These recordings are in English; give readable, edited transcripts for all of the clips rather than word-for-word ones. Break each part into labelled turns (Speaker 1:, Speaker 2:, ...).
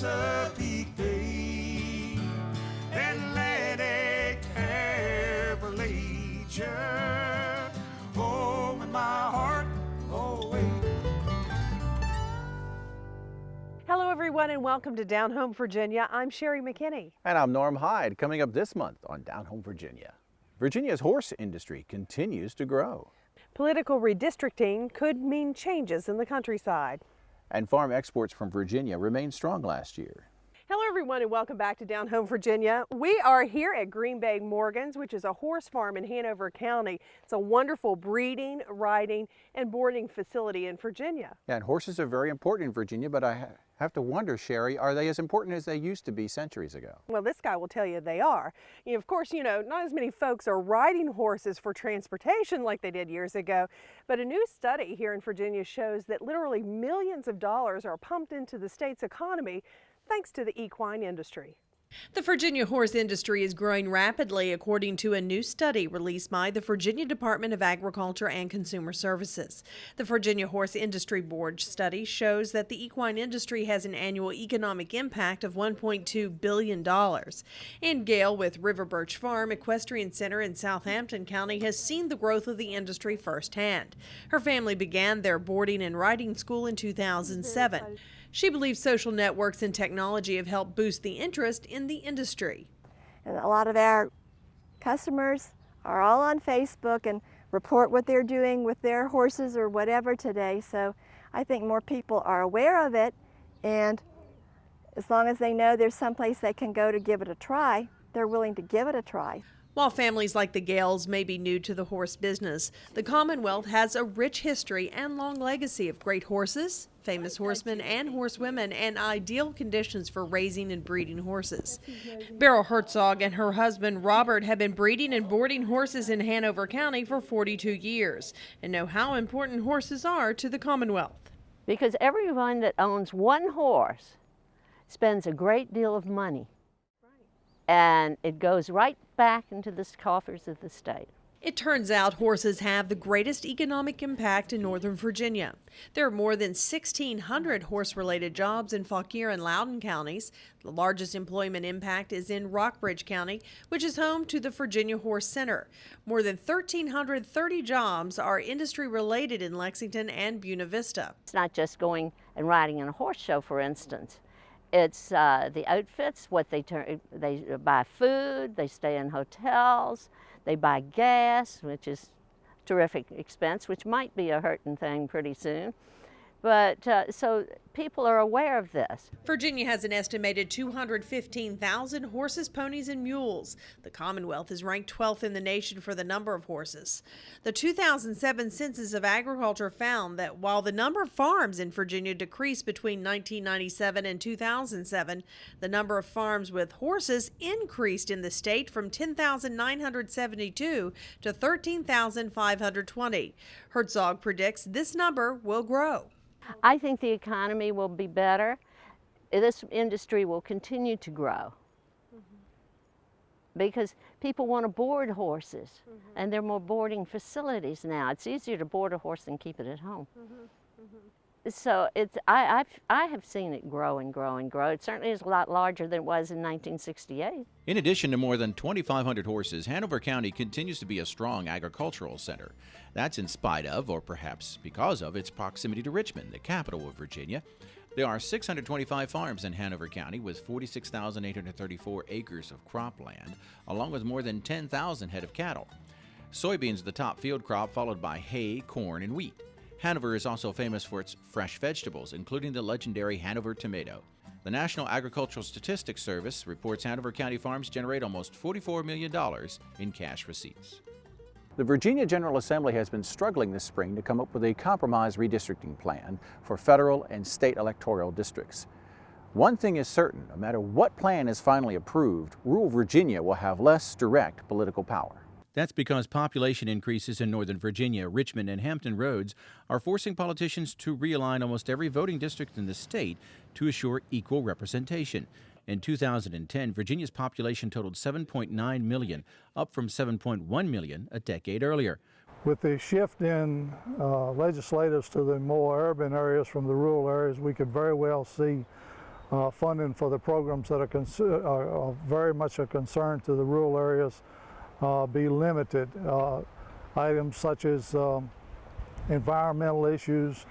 Speaker 1: Chesapeake Bay, Atlantic, Appalachia, home in my heart, always.
Speaker 2: Hello everyone and welcome to Down Home Virginia. I'm Sherry McKinney.
Speaker 3: And I'm Norm Hyde. Coming up this month on Down Home Virginia, Virginia's horse industry continues to grow.
Speaker 2: Political redistricting could mean changes in the countryside.
Speaker 3: And farm exports from Virginia remained strong last year.
Speaker 2: Hello everyone and welcome back to Down Home Virginia. We are here at Green Bay Morgan's, which is a horse farm in Hanover County. It's a wonderful breeding, riding, and boarding facility in Virginia.
Speaker 3: Yeah, and horses are very important in Virginia, but I have to wonder, Sherry, are they as important as they used to be centuries ago?
Speaker 2: Well, this guy will tell you they are. Of course, not as many folks are riding horses for transportation like they did years ago, but a new study here in Virginia shows that literally millions of dollars are pumped into the state's economy thanks to the equine industry.
Speaker 4: The Virginia horse industry is growing rapidly, according to a new study released by the Virginia Department of Agriculture and Consumer Services. The Virginia Horse Industry Board study shows that the equine industry has an annual economic impact of $1.2 billion. And Gail with River Birch Farm Equestrian Center in Southampton County has seen the growth of the industry firsthand. Her family began their boarding and riding school in 2007. She believes social networks and technology have helped boost the interest in the industry.
Speaker 5: And a lot of our customers are all on Facebook and report what they're doing with their horses or whatever today. So I think more people are aware of it, and as long as they know there's someplace they can go to give it a try, they're willing to give it a try.
Speaker 4: While families like the Gales may be new to the horse business, the Commonwealth has a rich history and long legacy of great horses, famous horsemen and horsewomen, and ideal conditions for raising and breeding horses. Beryl Herzog and her husband Robert have been breeding and boarding horses in Hanover County for 42 years and know how important horses are to the Commonwealth.
Speaker 6: Because everyone that owns one horse spends a great deal of money, and it goes right back into the coffers of the state.
Speaker 4: It turns out horses have the greatest economic impact in Northern Virginia. There are more than 1,600 horse-related jobs in Fauquier and Loudoun counties. The largest employment impact is in Rockbridge County, which is home to the Virginia Horse Center. More than 1,330 jobs are industry-related in Lexington and Buena Vista.
Speaker 6: It's not just going and riding in a horse show, for instance. It's the outfits, they buy food, they stay in hotels, they buy gas, which is terrific expense, which might be a hurting thing pretty soon. But so people are aware of this.
Speaker 4: Virginia has an estimated 215,000 horses, ponies, and mules. The Commonwealth is ranked 12th in the nation for the number of horses. The 2007 Census of Agriculture found that while the number of farms in Virginia decreased between 1997 and 2007, the number of farms with horses increased in the state from 10,972 to 13,520. Herzog predicts this number will grow.
Speaker 6: I think the economy will be better. This industry will continue to grow because people want to board horses, and there are more boarding facilities now. It's easier to board a horse than keep it at home. So I have seen it grow and grow and grow. It certainly is a lot larger than it was in 1968.
Speaker 7: In addition to more than 2,500 horses, Hanover County continues to be a strong agricultural center. That's in spite of, or perhaps because of, its proximity to Richmond, the capital of Virginia. There are 625 farms in Hanover County with 46,834 acres of cropland, along with more than 10,000 head of cattle. Soybeans are the top field crop, followed by hay, corn, and wheat. Hanover is also famous for its fresh vegetables, including the legendary Hanover tomato. The National Agricultural Statistics Service reports Hanover County farms generate almost $44 million in cash receipts.
Speaker 3: The Virginia General Assembly has been struggling this spring to come up with a compromise redistricting plan for federal and state electoral districts. One thing is certain, no matter what plan is finally approved, rural Virginia will have less direct political power.
Speaker 7: That's because population increases in Northern Virginia, Richmond, and Hampton Roads are forcing politicians to realign almost every voting district in the state to assure equal representation. In 2010, Virginia's population totaled 7.9 million, up from 7.1 million a decade earlier.
Speaker 8: With the shift in legislatives to the more urban areas from the rural areas, we could very well see funding for the programs that are very much a concern to the rural areas be limited. Items such as environmental issues,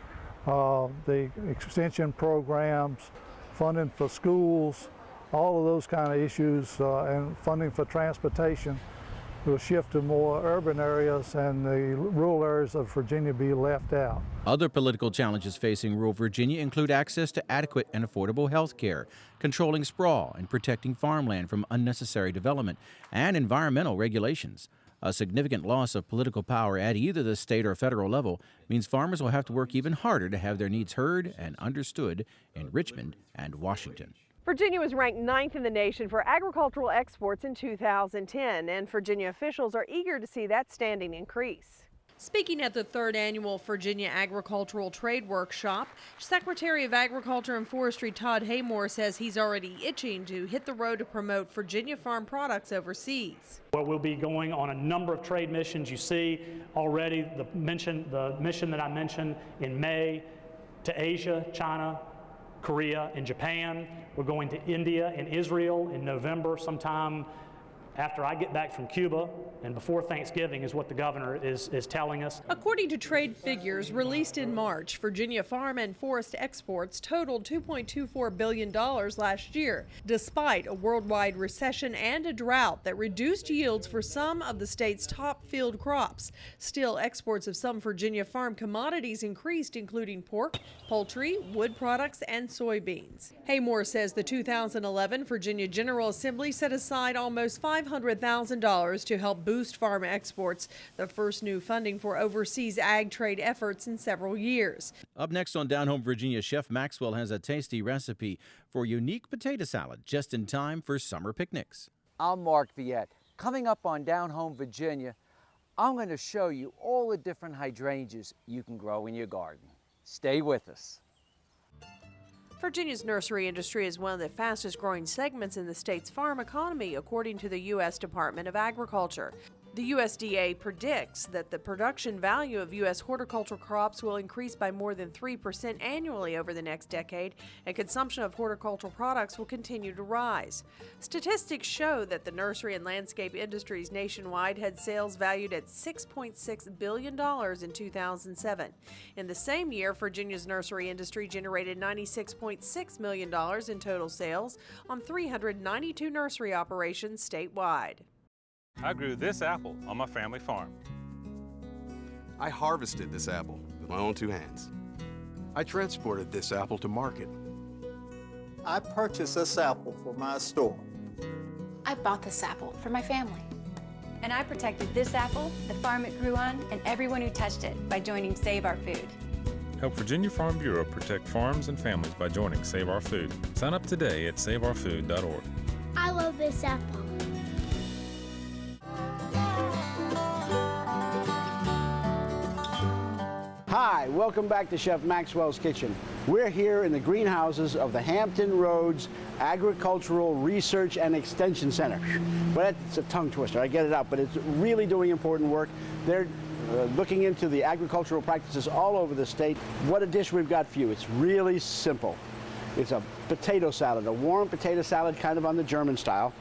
Speaker 8: the extension programs, funding for schools, all of those kind of issues, and funding for transportation will shift to more urban areas, and the rural areas of Virginia be left out.
Speaker 7: Other political challenges facing rural Virginia include access to adequate and affordable health care, controlling sprawl and protecting farmland from unnecessary development, and environmental regulations. A significant loss of political power at either the state or federal level means farmers will have to work even harder to have their needs heard and understood in Richmond and Washington.
Speaker 2: Virginia was ranked 9th in the nation for agricultural exports in 2010, and Virginia officials are eager to see that standing increase.
Speaker 4: Speaking at the 3rd annual Virginia Agricultural Trade Workshop, Secretary of Agriculture and Forestry Todd Haymore says he's already itching to hit the road to promote Virginia farm products overseas.
Speaker 9: Well, we'll be going on a number of trade missions. You see already the mission that I mentioned in May to Asia, China, Korea, and Japan. We're going to India and Israel in November, sometime after I get back from Cuba, and before Thanksgiving is what the governor is telling us.
Speaker 4: According to trade figures released in March, Virginia farm and forest exports totaled $2.24 billion last year, despite a worldwide recession and a drought that reduced yields for some of the state's top field crops. Still, exports of some Virginia farm commodities increased, including pork, poultry, wood products, and soybeans. Haymore says the 2011 Virginia General Assembly set aside almost $500,000 to help boost farm exports, the first new funding for overseas ag trade efforts in several years.
Speaker 7: Up next on Down Home Virginia, Chef Maxwell has a tasty recipe for unique potato salad just in time for summer picnics.
Speaker 10: I'm Mark Viette. Coming up on Down Home Virginia, I'm going to show you all the different hydrangeas you can grow in your garden. Stay with us.
Speaker 4: Virginia's nursery industry is one of the fastest growing segments in the state's farm economy, according to the U.S. Department of Agriculture. The USDA predicts that the production value of U.S. horticultural crops will increase by more than 3% annually over the next decade, and consumption of horticultural products will continue to rise. Statistics show that the nursery and landscape industries nationwide had sales valued at $6.6 billion in 2007. In the same year, Virginia's nursery industry generated $96.6 million in total sales on 392 nursery operations statewide.
Speaker 11: I grew this apple on my family farm.
Speaker 12: I harvested this apple with my own two hands. I transported this apple to market.
Speaker 13: I purchased this apple for my store.
Speaker 14: I bought this apple for my family.
Speaker 15: And I protected this apple, the farm it grew on, and everyone who touched it by joining Save Our Food.
Speaker 11: Help Virginia Farm Bureau protect farms and families by joining Save Our Food. Sign up today at saveourfood.org.
Speaker 16: I love this apple.
Speaker 17: Hi, welcome back to Chef Maxwell's Kitchen. We're here in the greenhouses of the Hampton Roads Agricultural Research and Extension Center. Well, that's a tongue twister, I get it out, but it's really doing important work. They're looking into the agricultural practices all over the state. What a dish we've got for you. It's really simple. It's a potato salad, a warm potato salad kind of on the German style.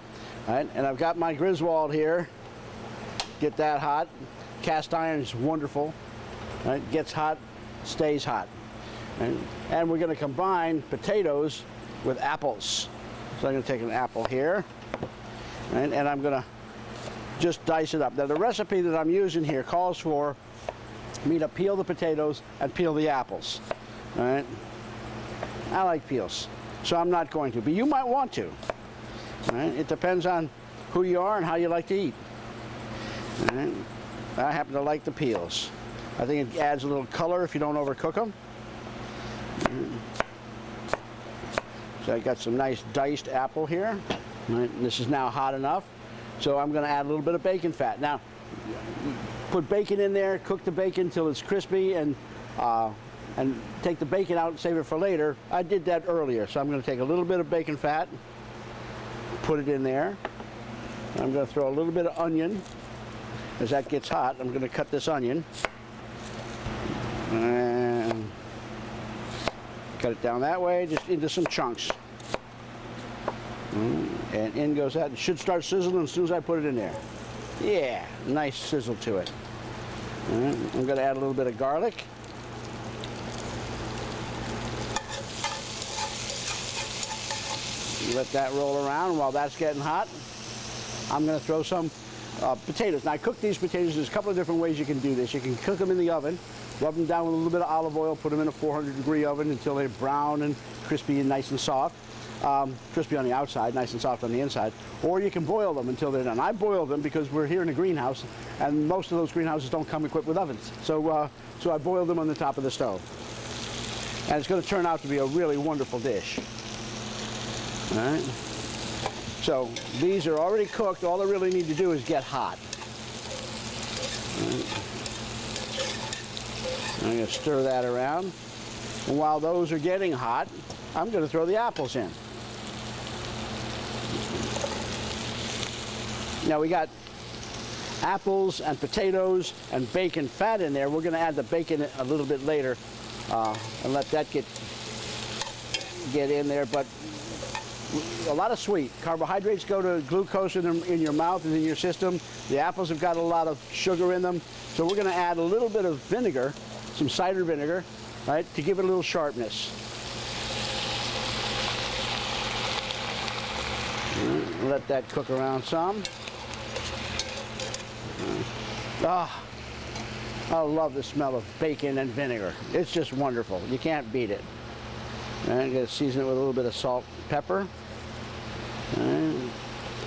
Speaker 17: All right, and I've got my Griswold here. Get that hot. Cast iron is wonderful. Right, gets hot, stays hot. And we're going to combine potatoes with apples. So I'm going to take an apple here, and I'm going to just dice it up. Now the recipe that I'm using here calls for me to peel the potatoes and peel the apples. All right? I like peels, so I'm not going to, but you might want to. All right? It depends on who you are and how you like to eat. All right? I happen to like the peels. I think it adds a little color if you don't overcook them. So I got some nice diced apple here. Right, this is now hot enough. So I'm going to add a little bit of bacon fat. Now, put bacon in there, cook the bacon till it's crispy, and take the bacon out and save it for later. I did that earlier, so I'm going to take a little bit of bacon fat, put it in there. I'm going to throw a little bit of onion. As that gets hot, I'm going to cut this onion. And cut it down that way, just into some chunks. And in goes that. It should start sizzling as soon as I put it in there. Yeah, nice sizzle to it. I'm going to add a little bit of garlic. Let that roll around. While that's getting hot, I'm going to throw some potatoes. Now, I cook these potatoes. There's a couple of different ways you can do this. You can cook them in the oven, rub them down with a little bit of olive oil, put them in a 400-degree oven until they're brown and crispy and nice and soft. Crispy on the outside, nice and soft on the inside. Or you can boil them until they're done. I boil them because we're here in a greenhouse, and most of those greenhouses don't come equipped with ovens. So I boil them on the top of the stove. And it's going to turn out to be a really wonderful dish. All right. So these are already cooked. All I really need to do is get hot. Right. I'm going to stir that around. And while those are getting hot, I'm going to throw the apples in. Now we got apples and potatoes and bacon fat in there. We're going to add the bacon a little bit later and let that get in there. But a lot of sweet. Carbohydrates go to glucose in your mouth and in your system. The apples have got a lot of sugar in them. So we're going to add a little bit of vinegar, some cider vinegar, right, to give it a little sharpness. Let that cook around some. Ah, I love the smell of bacon and vinegar. It's just wonderful. You can't beat it. And I'm going to season it with a little bit of salt and pepper. And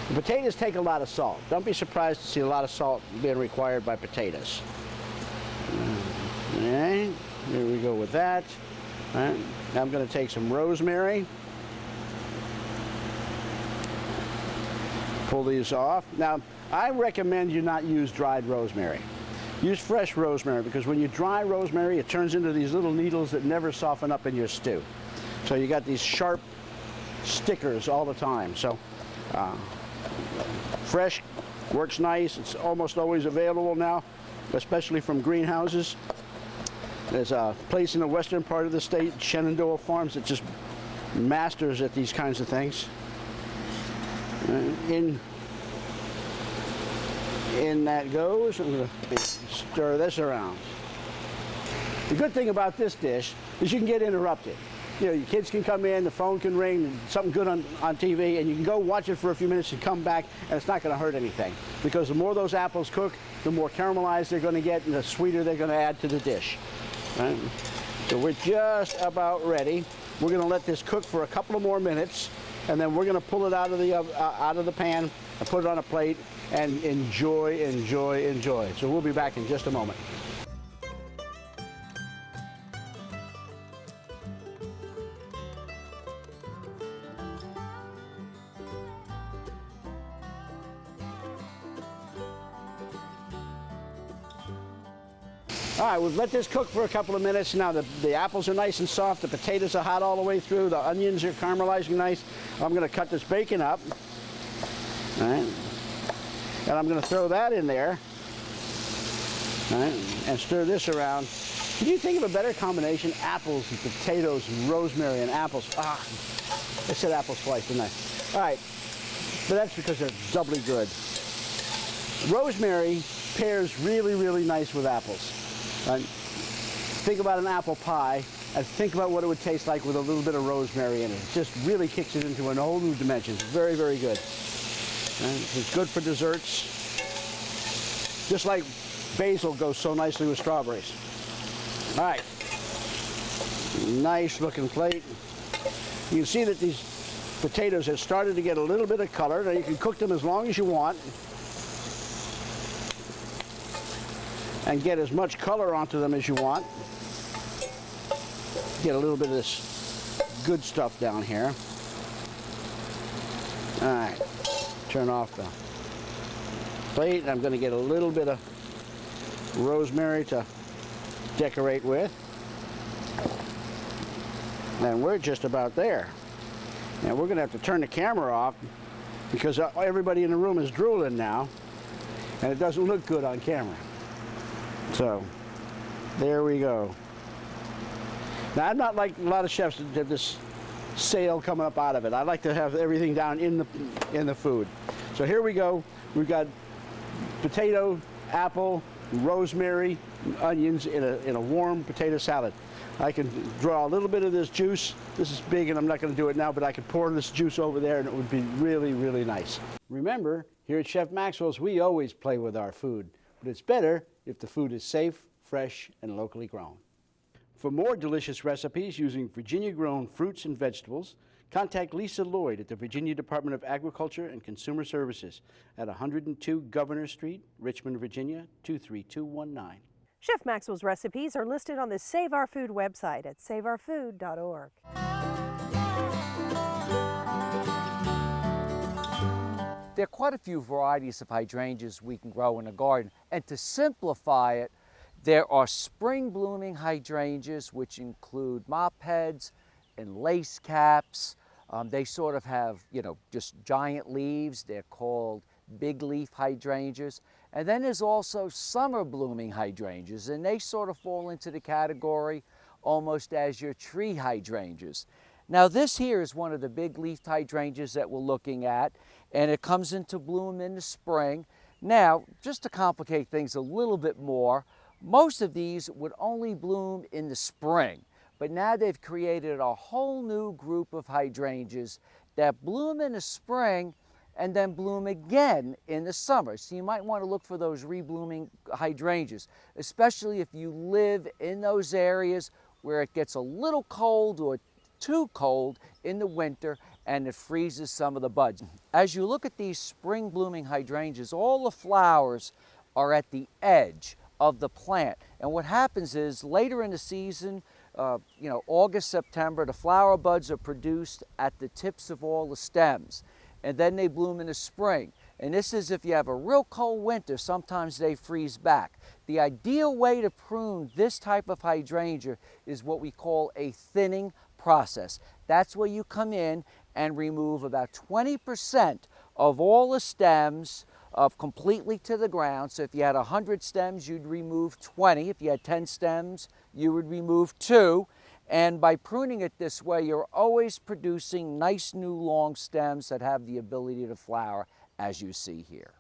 Speaker 17: the potatoes take a lot of salt. Don't be surprised to see a lot of salt being required by potatoes. Okay, here we go with that. All right. Now I'm going to take some rosemary. Pull these off. Now, I recommend you not use dried rosemary. Use fresh rosemary, because when you dry rosemary, it turns into these little needles that never soften up in your stew. So you got these sharp stickers all the time. So fresh works nice. It's almost always available now, especially from greenhouses. There's a place in the western part of the state, Shenandoah Farms, that just masters at these kinds of things. In that goes. I'm going to stir this around. The good thing about this dish is you can get interrupted. You know, your kids can come in, the phone can ring, and something good on TV, and you can go watch it for a few minutes and come back, and it's not going to hurt anything. Because the more those apples cook, the more caramelized they're going to get, and the sweeter they're going to add to the dish. Right? So we're just about ready. We're going to let this cook for a couple of more minutes, and then we're going to pull it out of the pan and put it on a plate and enjoy, enjoy, enjoy. So we'll be back in just a moment. All right, we've let this cook for a couple of minutes. Now the apples are nice and soft, the potatoes are hot all the way through, the onions are caramelizing nice. I'm going to cut this bacon up. All right. And I'm going to throw that in there. All right, and stir this around. Can you think of a better combination? Apples and potatoes and rosemary and apples. Ah, I said apples twice, didn't I? All right, but that's because they're doubly good. Rosemary pairs really, really nice with apples. Think about an apple pie and think about what it would taste like with a little bit of rosemary in it. It just really kicks it into a whole new dimension. Very, very good. It's good for desserts. Just like basil goes so nicely with strawberries. All right. Nice looking plate. You can see that these potatoes have started to get a little bit of color. Now you can cook them as long as you want and get as much color onto them as you want. Get a little bit of this good stuff down here. All right, turn off the plate. I'm going to get a little bit of rosemary to decorate with. And we're just about there. Now we're going to have to turn the camera off because everybody in the room is drooling now, and it doesn't look good on camera. So, there we go. Now, I'm not like a lot of chefs that this sail coming up out of it. I like to have everything down in the food. So here we go. We've got potato, apple, rosemary, onions in a warm potato salad. I can draw a little bit of this juice. This is big and I'm not going to do it now, but I could pour this juice over there and it would be really, really nice. Remember, here at Chef Maxwell's, we always play with our food, but it's better if the food is safe, fresh, and locally grown. For more delicious recipes using Virginia-grown fruits and vegetables, contact Lisa Lloyd at the Virginia Department of Agriculture and Consumer Services at 102 Governor Street, Richmond, Virginia, 23219.
Speaker 2: Chef Maxwell's recipes are listed on the Save Our Food website at saveourfood.org.
Speaker 10: There are quite a few varieties of hydrangeas we can grow in a garden, and to simplify it, there are spring blooming hydrangeas, which include mop heads and lace caps. They sort of have, just giant leaves. They're called big leaf hydrangeas. And then there's also summer blooming hydrangeas, and they sort of fall into the category almost as your tree hydrangeas. Now this here is one of the big leaf hydrangeas that we're looking at, and it comes into bloom in the spring. Now, just to complicate things a little bit more, most of these would only bloom in the spring, but now they've created a whole new group of hydrangeas that bloom in the spring and then bloom again in the summer. So you might want to look for those reblooming hydrangeas, especially if you live in those areas where it gets a little cold or too cold in the winter and it freezes some of the buds. As you look at these spring blooming hydrangeas, all the flowers are at the edge of the plant. And what happens is later in the season, August, September, the flower buds are produced at the tips of all the stems. And then they bloom in the spring. And this is if you have a real cold winter, sometimes they freeze back. The ideal way to prune this type of hydrangea is what we call a thinning process. That's where you come in and remove about 20% of all the stems completely to the ground. So if you had 100 stems, you'd remove 20. If you had 10 stems, you would remove 2. And by pruning it this way, you're always producing nice new long stems that have the ability to flower, as you see here.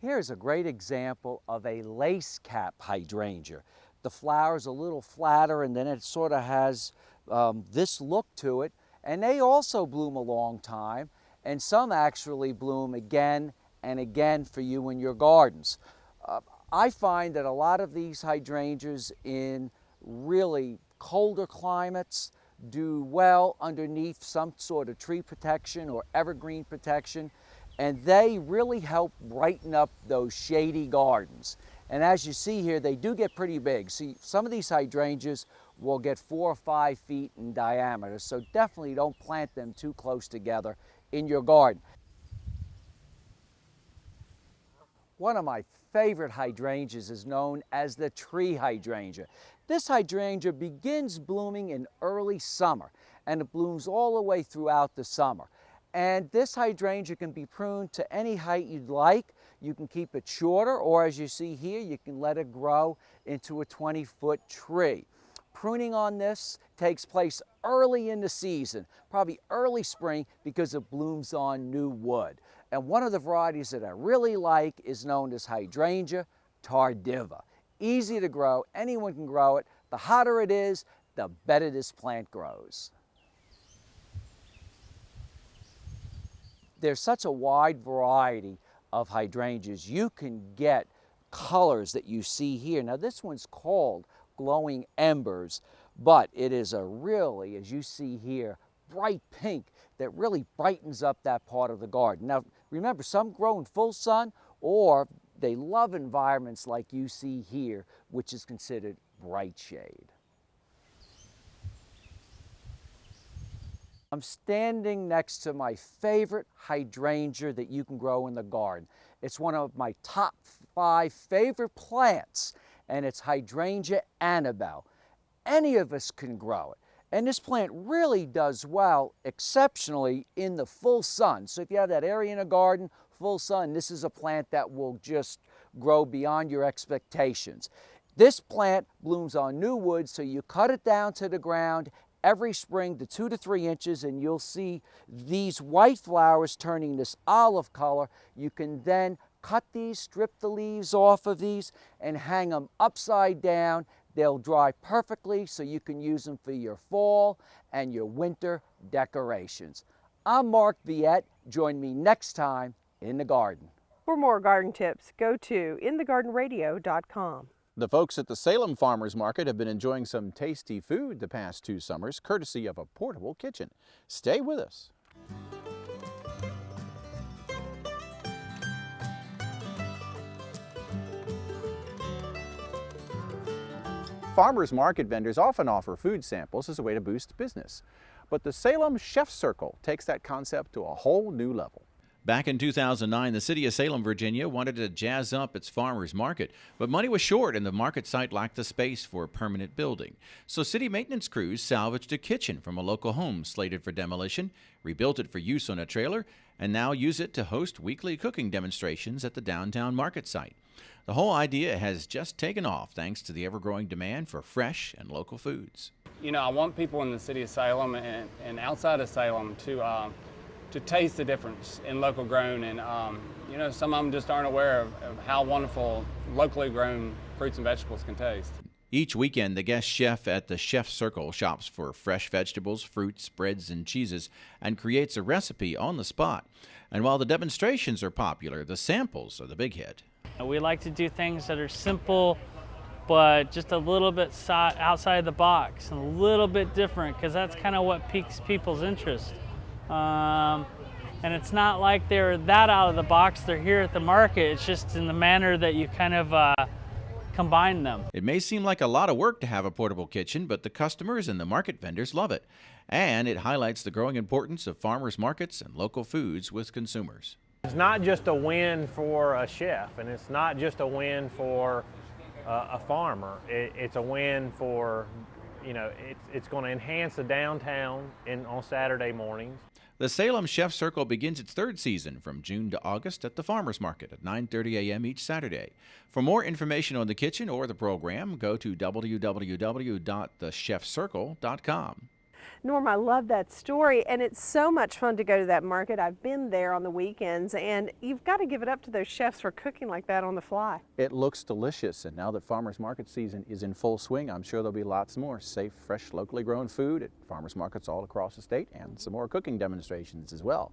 Speaker 10: Here's a great example of a lace cap hydrangea. The flower's a little flatter and then it sort of has this look to it. And they also bloom a long time, and some actually bloom again and again for you in your gardens. I find that a lot of these hydrangeas in really colder climates do well underneath some sort of tree protection or evergreen protection, and they really help brighten up those shady gardens. And as you see here, they do get pretty big. See, some of these hydrangeas will get 4 or 5 feet in diameter, so definitely don't plant them too close together in your garden. One of my favorite hydrangeas is known as the tree hydrangea. This hydrangea begins blooming in early summer, and it blooms all the way throughout the summer. And this hydrangea can be pruned to any height you'd like. You can keep it shorter, or as you see here, you can let it grow into a 20-foot tree. Pruning on this takes place early in the season, probably early spring, because it blooms on new wood. And one of the varieties that I really like is known as Hydrangea tardiva. Easy to grow, anyone can grow it. The hotter it is, the better this plant grows. There's such a wide variety of hydrangeas. You can get colors that you see here. Now this one's called Glowing Embers, but it is a really, as you see here, bright pink that really brightens up that part of the garden. Now remember, some grow in full sun, or they love environments like you see here, which is considered bright shade. I'm standing next to my favorite hydrangea that you can grow in the garden. It's one of my top 5 favorite plants, and it's Hydrangea Annabelle. Any of us can grow it. And this plant really does well exceptionally in the full sun. So if you have that area in a garden, full sun, this is a plant that will just grow beyond your expectations. This plant blooms on new wood, so you cut it down to the ground every spring to 2 to 3 inches, and you'll see these white flowers turning this olive color. You can then cut these, strip the leaves off of these, and hang them upside down. They'll dry perfectly, so you can use them for your fall and your winter decorations. I'm Mark Viette. Join me next time in the garden.
Speaker 2: For more garden tips, go to inthegardenradio.com.
Speaker 3: The folks at the Salem Farmers Market have been enjoying some tasty food the past 2 summers, courtesy of a portable kitchen. Stay with us. Farmers market vendors often offer food samples as a way to boost business. But the Salem Chef Circle takes that concept to a whole new level.
Speaker 7: Back in 2009, the city of Salem, Virginia wanted to jazz up its farmers market, but money was short and the market site lacked the space for a permanent building. So city maintenance crews salvaged a kitchen from a local home slated for demolition, rebuilt it for use on a trailer, and now use it to host weekly cooking demonstrations at the downtown market site. The whole idea has just taken off thanks to the ever-growing demand for fresh and local foods.
Speaker 18: You know, I want people in the city of Salem and outside of Salem to taste the difference in local grown, and you know, some of them just aren't aware of how wonderful locally grown fruits and vegetables can taste.
Speaker 7: Each weekend, the guest chef at the Chef Circle shops for fresh vegetables, fruits, breads, and cheeses and creates a recipe on the spot. And while the demonstrations are popular, the samples are the big hit.
Speaker 19: We like to do things that are simple, but just a little bit outside the box and a little bit different, because that's kind of what piques people's interest. And it's not like they're that out of the box, they're here at the market. It's just in the manner that you kind of combine them.
Speaker 7: It may seem like a lot of work to have a portable kitchen, but the customers and the market vendors love it. And it highlights the growing importance of farmers markets and local foods with consumers.
Speaker 20: It's not just a win for a chef, and it's not just a win for a farmer. It's a win for, you know, it's going to enhance the downtown on Saturday mornings.
Speaker 7: The Salem Chef Circle begins its 3rd season from June to August at the Farmers Market at 9:30 a.m. each Saturday. For more information on the kitchen or the program, go to www.thechefcircle.com.
Speaker 2: Norm, I love that story, and it's so much fun to go to that market. I've been there on the weekends, and you've got to give it up to those chefs for cooking like that on the fly.
Speaker 3: It looks delicious, and now that farmers market season is in full swing, I'm sure there'll be lots more safe, fresh, locally grown food at farmers markets all across the state, and some more cooking demonstrations as well.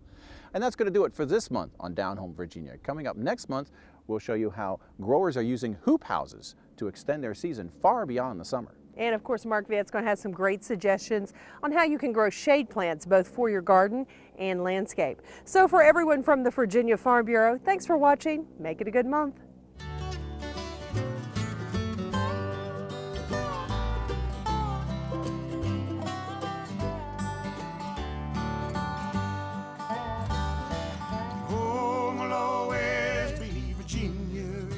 Speaker 3: And that's going to do it for this month on Down Home Virginia. Coming up next month, we'll show you how growers are using hoop houses to extend their season far beyond the summer.
Speaker 2: And of course, Mark Viette's going to have some great suggestions on how you can grow shade plants both for your garden and landscape. So for everyone from the Virginia Farm Bureau, thanks for watching. Make it a good month.
Speaker 1: Home will always be Virginia,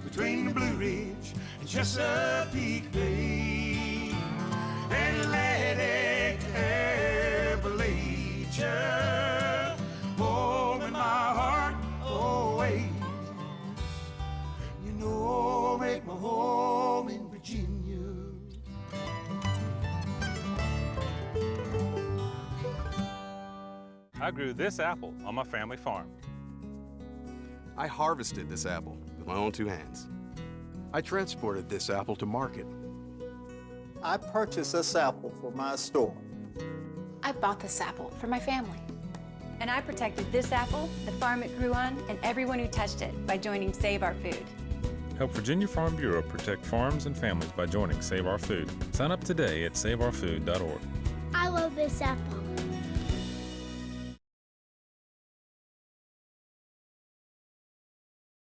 Speaker 1: between the Blue Ridge and Chesapeake Bay, and Atlantic Appalachia. Home in my heart always. You know I'll make my home in Virginia.
Speaker 11: I grew this apple on my family farm.
Speaker 12: I harvested this apple with my own 2 hands. I transported this apple to market.
Speaker 13: I purchased this apple for my store.
Speaker 14: I bought this apple for my family.
Speaker 15: And I protected this apple, the farm it grew on, and everyone who touched it by joining Save Our Food.
Speaker 11: Help Virginia Farm Bureau protect farms and families by joining Save Our Food. Sign up today at saveourfood.org.
Speaker 16: I love this apple.